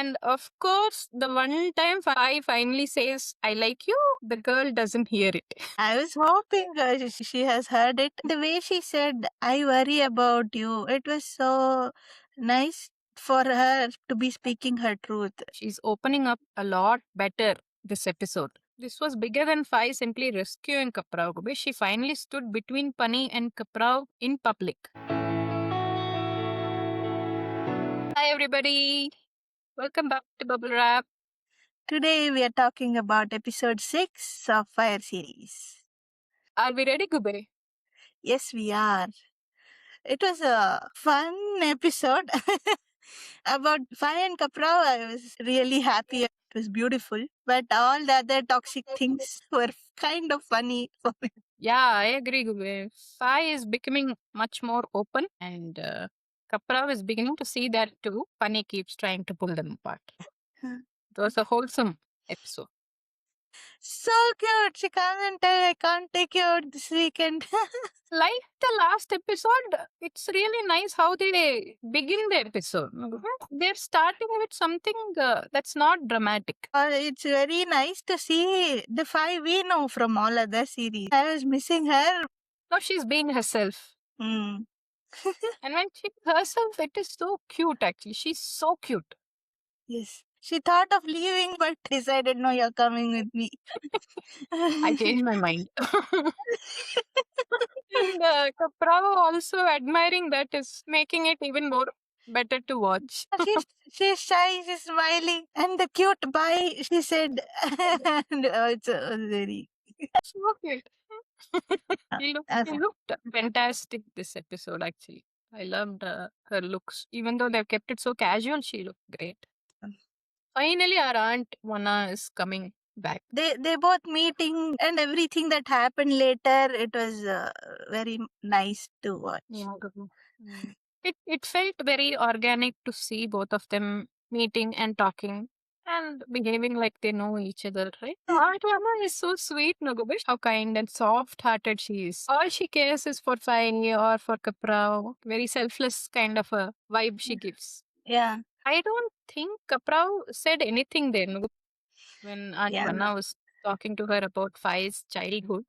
And of course, the one time Fai finally says, I like you, the girl doesn't hear it. I was hoping she has heard it. The way she said, I worry about you, it was so nice for her to be speaking her truth. She's opening up a lot better this episode. This was bigger than Fai simply rescuing Kaprao. She finally stood between Pani and Kaprao in public. Hi, everybody. Welcome back to BubbleWrap. Today we are talking about episode 6 of Fire series. Are we ready, Gube? Yes, we are. It was a fun episode. About Fai and Kaprao, I was really happy. It was beautiful. But all the other toxic things were kind of funny for me. Yeah, I agree, Gube. Fai is becoming much more open, and Kaprao is beginning to see that too. Pani keeps trying to pull them apart. It was a wholesome episode. So cute. She comes and tell, I can't take you out this weekend. Like the last episode, it's really nice how they begin the episode. They're starting with something that's not dramatic. It's very nice to see the Fai we know from all other series. I was missing her. Now she's being herself. Hmm. And when she's herself, it is so cute actually. She's so cute. Yes. She thought of leaving but decided, no, you're coming with me. I changed my mind. And Kaprao also admiring that is making it even more better to watch. She's shy, she's smiling. And the cute bye, she said. And, it's very... So cute. He looked fantastic this episode actually. I loved her looks. Even though they've kept it so casual, she looked great. Finally, our aunt Wana is coming back. They both meeting and everything that happened later, it was very nice to watch. Yeah. It felt very organic to see both of them meeting and talking and behaving like they know each other, right? Aunt Wana is so sweet, Nagobish. How kind and soft-hearted she is. All she cares is for Fai or for Kaprao. Very selfless kind of a vibe she gives. Yeah. I don't think Kaprao said anything there when Aunt Wana was talking to her about Fai's childhood.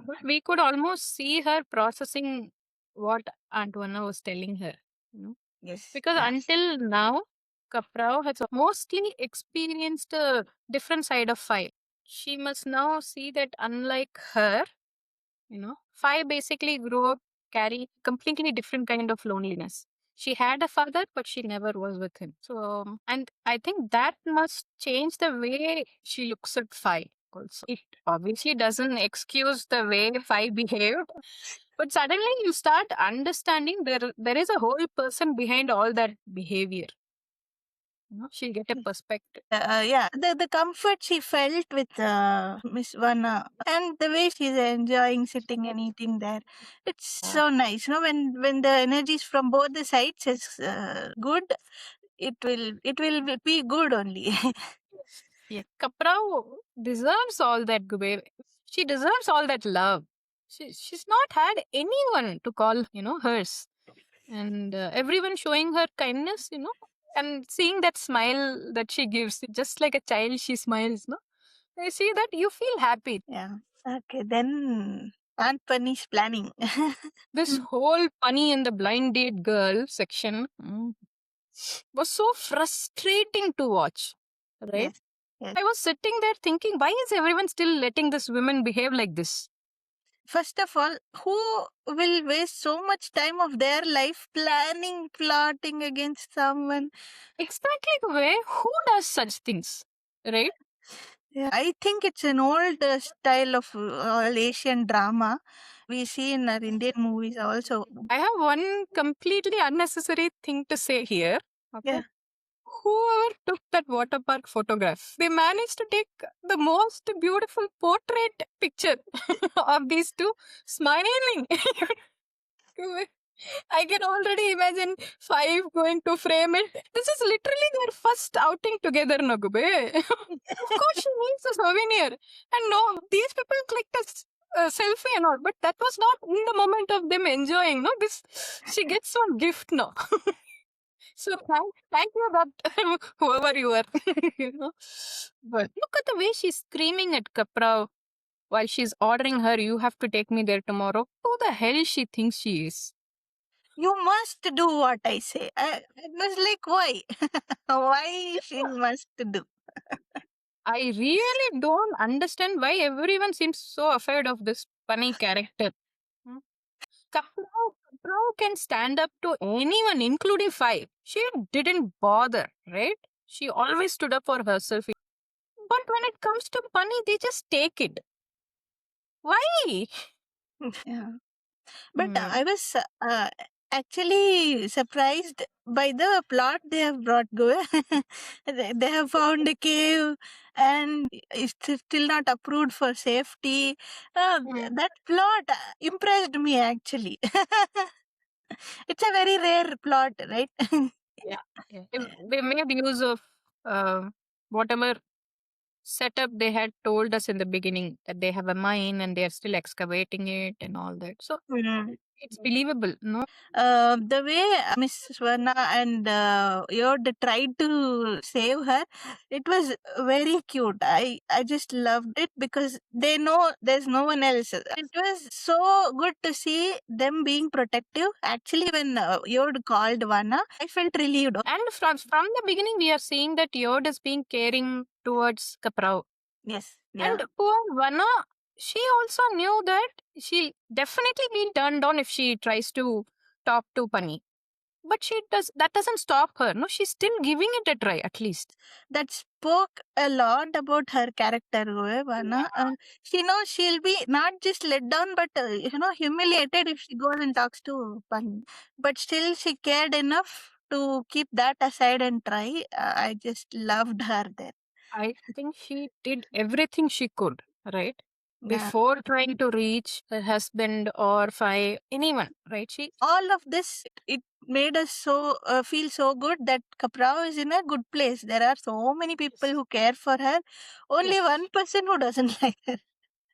But we could almost see her processing what Aunt Wana was telling her. Yes. Because until now, Kaprao has mostly experienced a different side of Fai. She must now see that unlike her, Fai basically grew up carrying completely different kind of loneliness. She had a father, but she never was with him. So, and I think that must change the way she looks at Fai also. It obviously doesn't excuse the way Fai behaved, but suddenly you start understanding there is a whole person behind all that behavior. She'll get a perspective. Yeah, the comfort she felt with Miss Vanna and the way she's enjoying sitting and eating there, it's so nice. When the energies from both the sides is good, it will be good only. Yeah, Kaprao deserves all that, Gube. She deserves all that love. She's not had anyone to call, hers. And everyone showing her kindness, and seeing that smile that she gives, just like a child, she smiles, no? You see that, you feel happy. Yeah. Okay, then Aunt Penny's planning. This whole Bunny and the blind date girl section was so frustrating to watch, right? Yes. Yes. I was sitting there thinking, why is everyone still letting this woman behave like this? First of all, who will waste so much time of their life planning, plotting against someone? Exactly the way, who does such things, right? Yeah, I think it's an old style of all Asian drama we see in our Indian movies also. I have one completely unnecessary thing to say here. Okay. Yeah. Whoever took that water park photograph, they managed to take the most beautiful portrait picture of these two smiling. I can already imagine Five going to frame it. This is literally their first outing together, Nagube. Of course, she needs a souvenir. And no, these people clicked a selfie and all, but that was not in the moment of them enjoying. No, she gets one gift now. So thank you that whoever you are, you know. But look at the way she's screaming at Kaprao while she's ordering her, you have to take me there tomorrow. Who the hell she thinks she is? You must do what I say. I was like, why? Why she must do? I really don't understand why everyone seems so afraid of this funny character. Hmm? Kaprao can stand up to anyone, including Five. She didn't bother, right? She always stood up for herself. But when it comes to money, they just take it. Why? Yeah. But Hmm. I was actually surprised by the plot they have brought. Go, they have found a cave and it's still not approved for safety. Hmm. That plot impressed me actually. It's a very rare plot, right? Yeah. Yeah. They made use of whatever setup they had told us in the beginning that they have a mine and they are still excavating it and all that. So Mm. it's believable, no? The way Miss Swarna and Yod tried to save her, it was very cute. I just loved it because they know there's no one else. It was so good to see them being protective. Actually, when Yod called Vana, I felt relieved. And from the beginning, we are seeing that Yod is being caring towards Kaprao. Yes, And yeah. poor Vanna, she also knew that she definitely be turned on if she tries to talk to Pani. But she does that doesn't stop her. No, she's still giving it a try at least. That spoke a lot about her character, Vana. She knows she'll be not just let down, but humiliated if she goes and talks to Pan. But still, she cared enough to keep that aside and try. I just loved her there. I think she did everything she could, right? Yeah. Before trying to reach her husband or find anyone, right? She All of this, it made us so feel so good that Kaprao is in a good place. There are so many people who care for her. Only yes, one person who doesn't like her.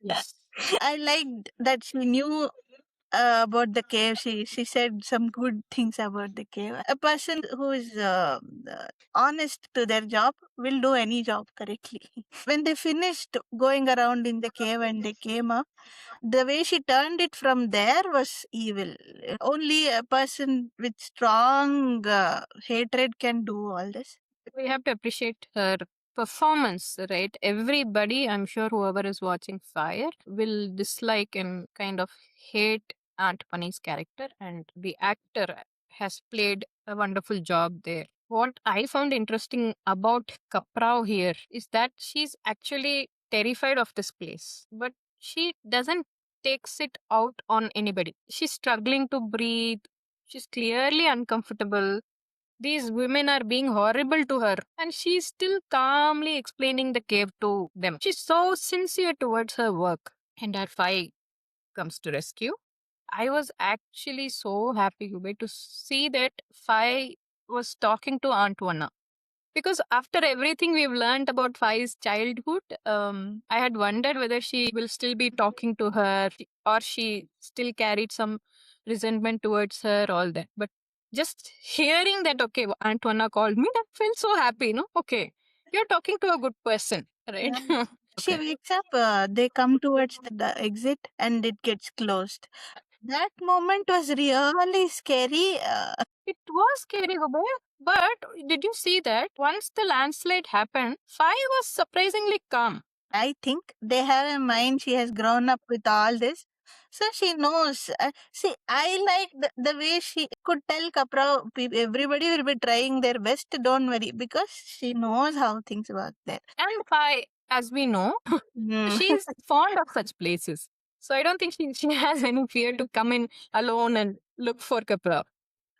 yes. I liked that she knew about the cave. She said some good things about the cave. A person who is honest to their job will do any job correctly. When they finished going around in the cave and they came up, the way she turned it from there was evil. Only a person with strong hatred can do all this. We have to appreciate her performance, right? Everybody, I'm sure whoever is watching Fire will dislike and kind of hate Aunt Bunny's character, and the actor has played a wonderful job there. What I found interesting about Kaprao here is that she's actually terrified of this place, but she doesn't takes it out on anybody. She's struggling to breathe. She's clearly uncomfortable. These women are being horrible to her, and she's still calmly explaining the cave to them. She's so sincere towards her work, and her Fai comes to rescue. I was actually so happy Hubei, to see that Fai was talking to Aunt Vanna. Because after everything we've learned about Fai's childhood, I had wondered whether she will still be talking to her or she still carried some resentment towards her, all that. But just hearing that, okay, Aunt Vanna called me, that felt so happy, no? Okay, you're talking to a good person, right? Yeah. She Okay. wakes up, they come towards the exit and it gets closed. That moment was really scary. It was scary, Hubei. But did you see that once the landslide happened, Fai was surprisingly calm. I think they have a mind. She has grown up with all this. So she knows. See, I like the way she could tell Kapra, everybody will be trying their best. Don't worry, because she knows how things work there. And Fai, as we know, Mm. she's fond of such places. So I don't think she has any fear to come in alone and look for Kapra.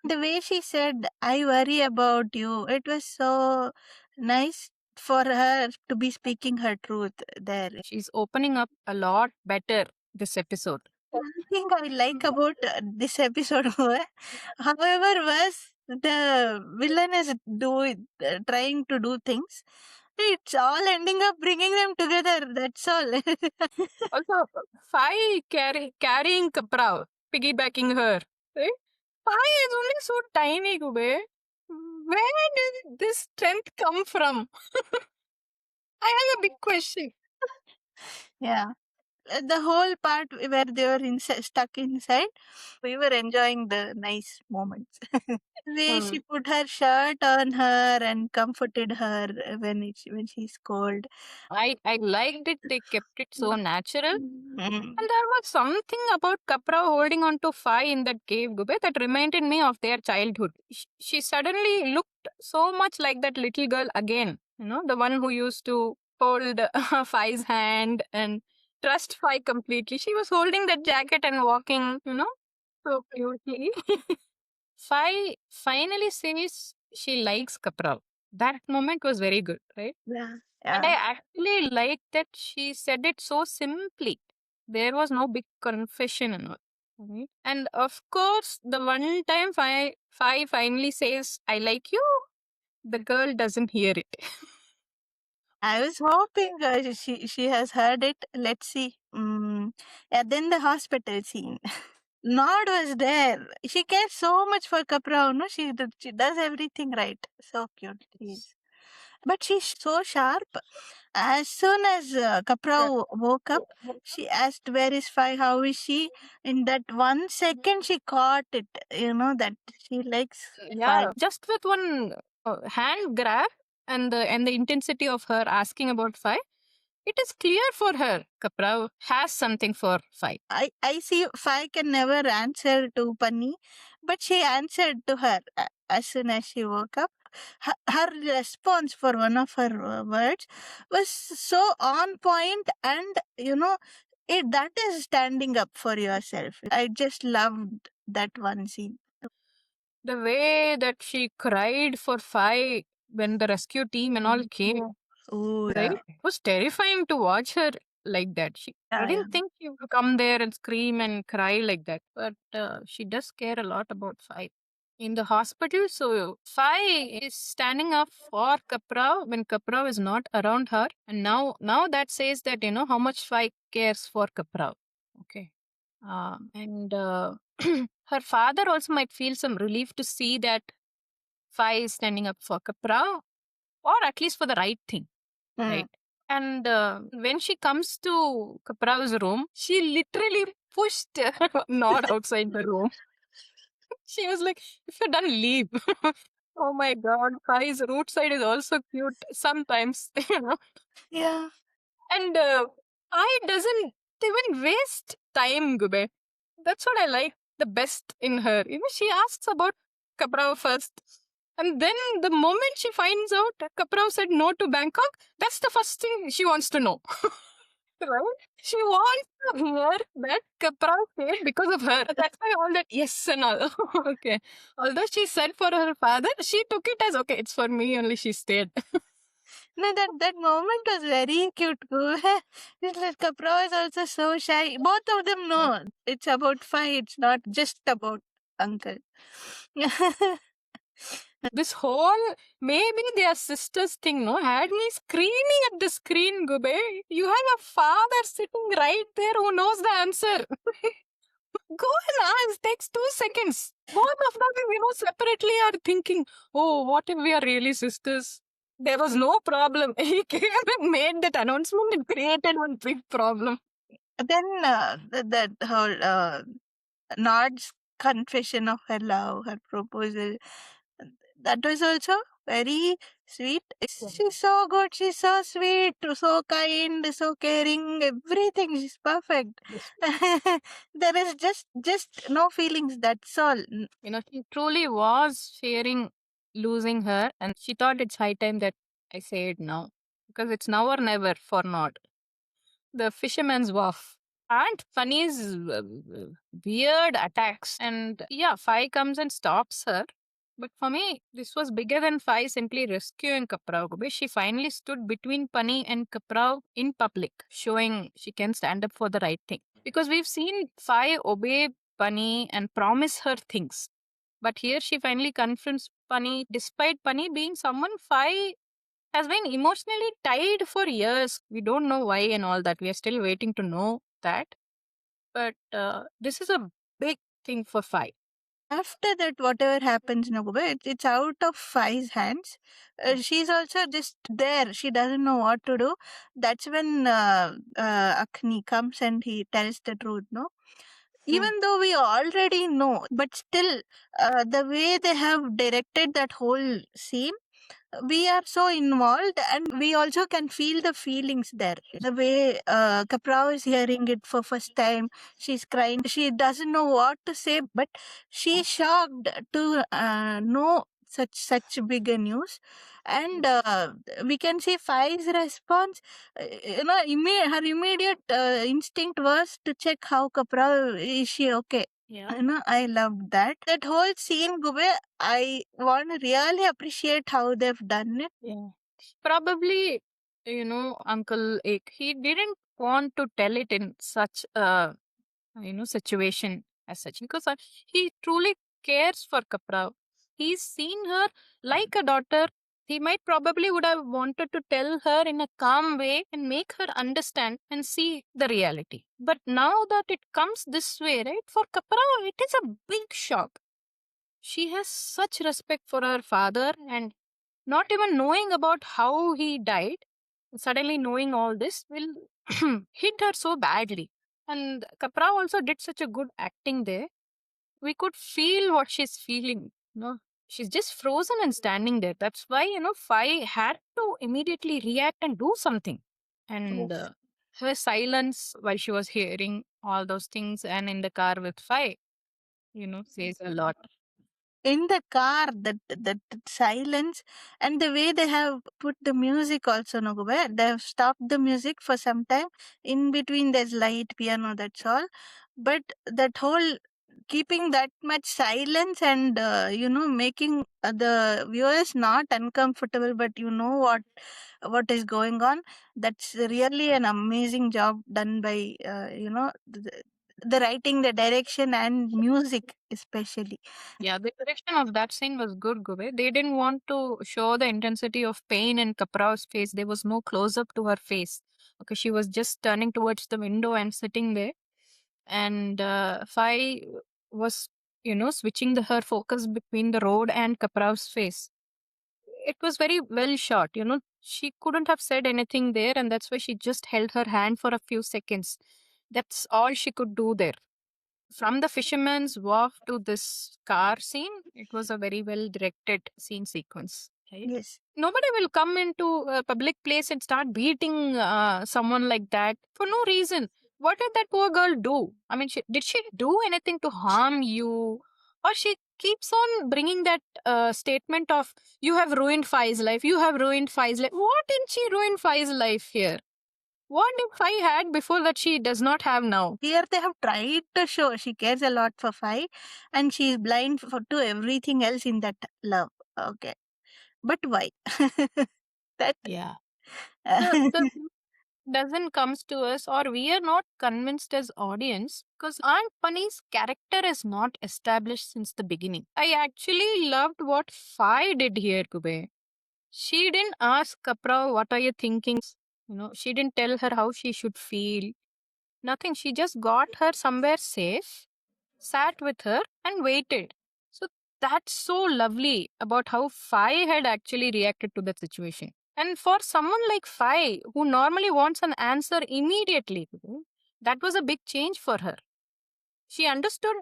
The way she said, I worry about you, it was so nice for her to be speaking her truth there. She's opening up a lot better this episode. One thing I like about this episode, however, was the villain is trying to do things. It's all ending up bringing them together. That's all. Also, Fai carrying Kapra, piggybacking her. Right? Fai is only so tiny, Kube. Where did this strength come from? I have a big question. Yeah. The whole part where they were stuck inside, we were enjoying the nice moments. Way Hmm. she put her shirt on her and comforted her when she's cold. I liked it. They kept it so natural. Mm. And there was something about Kapra holding on to Fai in that cave, Gube, that reminded me of their childhood. She suddenly looked so much like that little girl again. You know, the one who used to hold Fai's hand and trust Fai completely. She was holding that jacket and walking, so cutely. Fai finally says she likes Kapra. That moment was very good, right? Yeah, And I yeah. actually like that she said it so simply. There was no big confession and all. Right? And of course, the one time Fi finally says, I like you, the girl doesn't hear it. I was hoping she has heard it. Let's see. Yeah, then the hospital scene. Nod was there. She cares so much for Kaprao, no? She does everything right. So cute she is. But she's so sharp. As soon as Kaprao woke up, she asked, Where is Fai? How is she? In that 1 second, she caught it. You know, that she likes Fai. Yeah, just with one hand grab and the intensity of her asking about Fi, it is clear for her. Kaprao has something for Fi. I see Fai can never answer to Pani, but she answered to her as soon as she woke up. Her response for one of her words was so on point, and that is standing up for yourself. I just loved that one scene. The way that she cried for Fi when the rescue team and all came, Oh, right? yeah. It was terrifying to watch her like that. I Yeah, yeah. didn't think she would come there and scream and cry like that. But she does care a lot about Fi. In the hospital, so Fi is standing up for Kaprao when Kaprao is not around her. And now that says that, how much Fi cares for Kaprao. Okay. And her father also might feel some relief to see that Fi is standing up for Kaprao, or at least for the right thing, Mm. right? And when she comes to Kaprao's room, she literally pushed Nod outside the room. She was like, if you're done, leave. Oh my god, Fai's root side is also cute sometimes, Yeah. And I doesn't even waste time, Gube. That's what I like the best in her. She asks about Kaprao first. And then the moment she finds out that Kaprao said no to Bangkok, that's the first thing she wants to know. Right? She wants to hear that Kaprao stayed because of her. That's why all that yes and all. Okay. Although she said for her father, she took it as okay, it's for me only she stayed. No, that moment was very cute. It's like Kapra is also so shy. Both of them know it's about fight. It's not just about uncle. This whole maybe they are sisters thing, no, had me screaming at the screen, Gube. You have a father sitting right there who knows the answer. Go and ask. Takes 2 seconds. Both of them, separately are thinking, oh, what if we are really sisters? There was no problem. He came and made that announcement and created one big problem. Then that whole Nod's confession of her love, her proposal, that was also very sweet. She's so good. She's so sweet, so kind, so caring. Everything. She's perfect. There is just no feelings. That's all. She truly was fearing losing her, and she thought it's high time that I say it now. Because it's now or never for Nod. The fisherman's wharf. And Funny's weird attacks. And yeah, Fi comes and stops her. But for me, this was bigger than Fi simply rescuing Kaprao. She finally stood between Pani and Kaprao in public, showing she can stand up for the right thing. Because we've seen Fi obey Pani and promise her things. But here she finally confronts Pani, despite Pani being someone Fi has been emotionally tied for years. We don't know why and all that. We are still waiting to know that. But this is a big thing for Fi. After that, whatever happens, no, it's out of Fai's hands. She's also just there. She doesn't know what to do. That's when Akni comes and he tells the truth, no? Even though we already know, but still, the way they have directed that whole scene, we are so involved and we also can feel the feelings there. The way Kaprao is hearing it for first time, she's crying. She doesn't know what to say, but she's shocked to know such big a news. And we can see Fai's response. Her immediate instinct was to check how Kaprao is she okay. Yeah. I loved that. That whole scene, Gube, I want to really appreciate how they've done it. Yeah. Probably, Uncle Ek, he didn't want to tell it in such a, situation as such because he truly cares for Kapra. He's seen her like a daughter. He might probably would have wanted to tell her in a calm way and make her understand and see the reality. But now that it comes this way, right, for Kapra, it is a big shock. She has such respect for her father and not even knowing about how he died, suddenly knowing all this will hit her so badly. And Kapra also did such a good acting there. We could feel what she's feeling. She's just frozen and standing there. That's why, Fai had to immediately react and do something. And Yes. her silence while she was hearing all those things and in the car with Fai, says a lot. In the car, that silence and the way they have put the music also, no, Gube, they have stopped the music for some time. In between, there's light piano, that's all. But that whole keeping that much silence and making the viewers not uncomfortable, but what is going on. That's really an amazing job done by the writing, the direction, and music especially. Yeah, the direction of that scene was good, Gube. They didn't want to show the intensity of pain in Kaprao's face. There was no close up to her face. Okay, she was just turning towards the window and sitting there. And Fai was, switching her focus between the road and Kaprao's face. It was very well shot, She couldn't have said anything there, and that's why she just held her hand for a few seconds. That's all she could do there. From the fisherman's wharf to this car scene, it was a very well directed scene sequence. Right? Yes. Nobody will come into a public place and start beating someone like that for no reason. What did that poor girl do? I mean, did she do anything to harm you? Or she keeps on bringing that statement of, you have ruined Fai's life, you have ruined Fai's life. What did she ruin Fai's life here? What if Fai had before that she does not have now? Here they have tried to show she cares a lot for Fai and she is blind to everything else in that love. Okay. But why? that Yeah. The doesn't comes to us or we are not convinced as audience because Aunt Bunny's character is not established since the beginning. I actually loved what Fi did here, Kube. She didn't ask Kapra, what are you thinking? She didn't tell her how she should feel. Nothing. She just got her somewhere safe, sat with her, and waited. So that's so lovely about how Fi had actually reacted to that situation. And for someone like Fi, who normally wants an answer immediately, that was a big change for her. She understood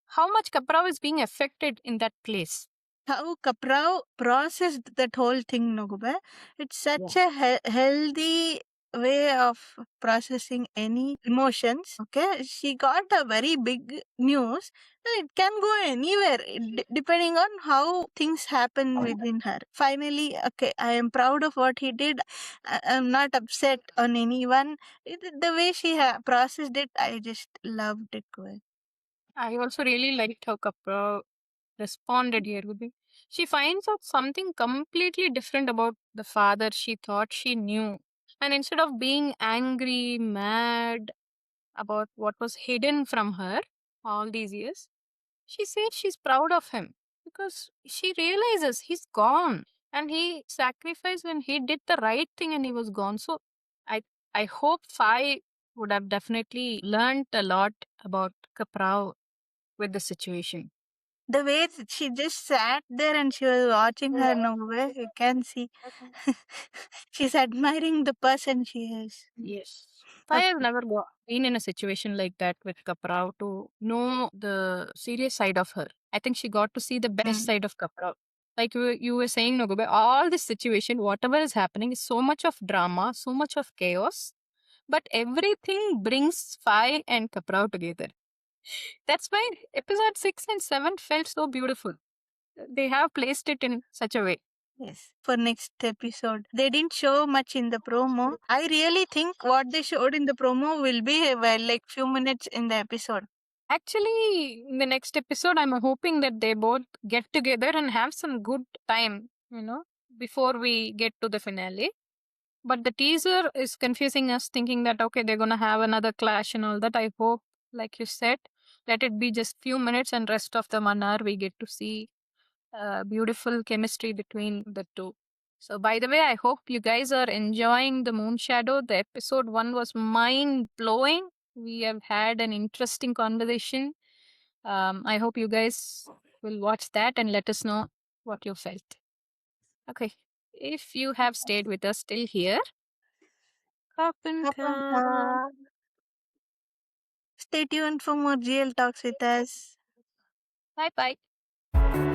how much Kaprao is being affected in that place. how Kaprao processed that whole thing, no, Gube. It's such a healthy way of processing any emotions. Okay, she got a very big news. It can go anywhere depending on how things happen within her. Finally, okay, I am proud of what he did. I'm not upset on anyone. The way she processed it, I just loved it. Gube. I also really liked how Kaprao responded here. She finds out something completely different about the father she thought she knew. And instead of being angry, mad about what was hidden from her all these years, she said she's proud of him because she realizes he's gone and he sacrificed when he did the right thing and he was gone. So I I hope Fai would have definitely learned a lot about Kaprao with the situation. The way she just sat there and she was watching her nowhere, you can see. She's admiring the person she is. Yes. I have Okay. never been in a situation like that with Kaprao to know the serious side of her. I think she got to see the best Mm. side of Kaprao. Like you were saying, Nogube, all this situation, whatever is happening, is so much of drama, so much of chaos, but everything brings Fai and Kaprao together. That's why episode 6 and 7 felt so beautiful. They have placed it in such a way. Yes, for next episode. They didn't show much in the promo. I really think what they showed in the promo will be well, like few minutes in the episode. Actually, in the next episode, I'm hoping that they both get together and have some good time, before we get to the finale. But the teaser is confusing us, thinking that, okay, they're going to have another clash and all that. I hope, like you said, let it be just few minutes and rest of the 1 hour we get to see beautiful chemistry between the two. So, by the way, I hope you guys are enjoying the Moon Shadow. The episode 1 was mind blowing. We have had an interesting conversation. I hope you guys will watch that and let us know what you felt. Okay. If you have stayed with us till here, Kapanta. Kapanta. Stay tuned for more GL talks with us. Bye bye.